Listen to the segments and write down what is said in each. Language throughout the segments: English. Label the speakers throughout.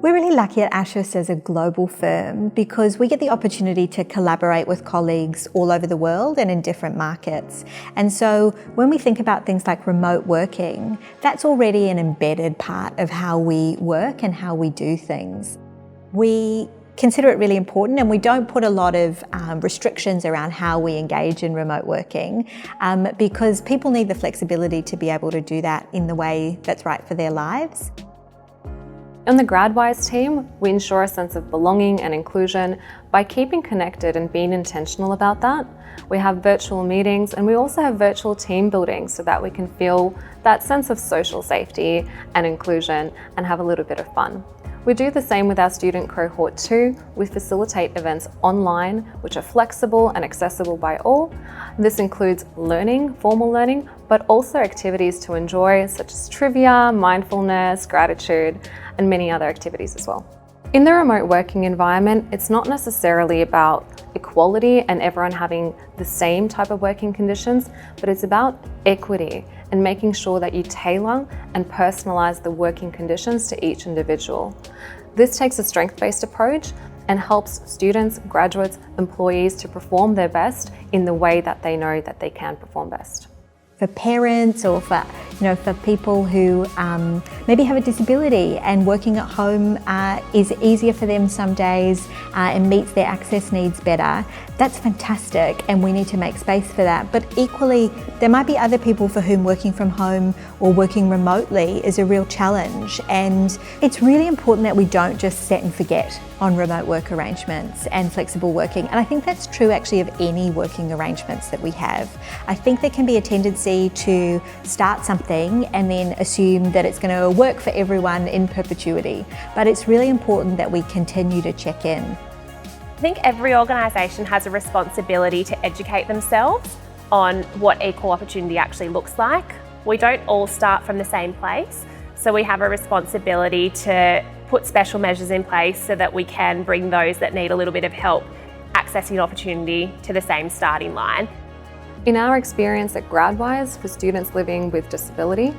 Speaker 1: We're really lucky at Ashurst as a global firm because we get the opportunity to collaborate with colleagues all over the world and in different markets. And so when we think about things like remote working, that's already an embedded part of how we work and how we do things. We consider it really important, and we don't put a lot of restrictions around how we engage in remote working because people need the flexibility to be able to do that in the way that's right for their lives.
Speaker 2: On the GradWise team, we ensure a sense of belonging and inclusion by keeping connected and being intentional about that. We have virtual meetings, and we also have virtual team building so that we can feel that sense of social safety and inclusion and have a little bit of fun. We do the same with our student cohort too. We facilitate events online which are flexible and accessible by all. This includes learning, formal learning, but also activities to enjoy such as trivia, mindfulness, gratitude, and many other activities as well. In the remote working environment, it's not necessarily about equality and everyone having the same type of working conditions, but it's about equity and making sure that you tailor and personalize the working conditions to each individual. This takes a strength-based approach and helps students, graduates, employees to perform their best in the way that they know that they can perform best.
Speaker 1: For parents or for people who maybe have a disability and working at home is easier for them some days and meets their access needs better, that's fantastic, and we need to make space for that. But equally, there might be other people for whom working from home or working remotely is a real challenge, and it's really important that we don't just set and forget on remote work arrangements and flexible working. And I think that's true actually of any working arrangements that we have. I think there can be a tendency to start something and then assume that it's going to work for everyone in perpetuity. But it's really important that we continue to check in.
Speaker 3: I think every organisation has a responsibility to educate themselves on what equal opportunity actually looks like. We don't all start from the same place, so we have a responsibility to put special measures in place so that we can bring those that need a little bit of help accessing opportunity to the same starting line.
Speaker 2: In our experience at GradWise for students living with disability,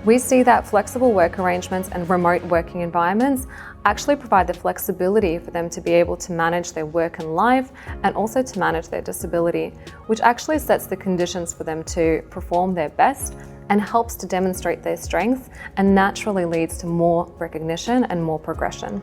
Speaker 2: we see that flexible work arrangements and remote working environments actually provide the flexibility for them to be able to manage their work and life and also to manage their disability, which actually sets the conditions for them to perform their best and helps to demonstrate their strengths and naturally leads to more recognition and more progression.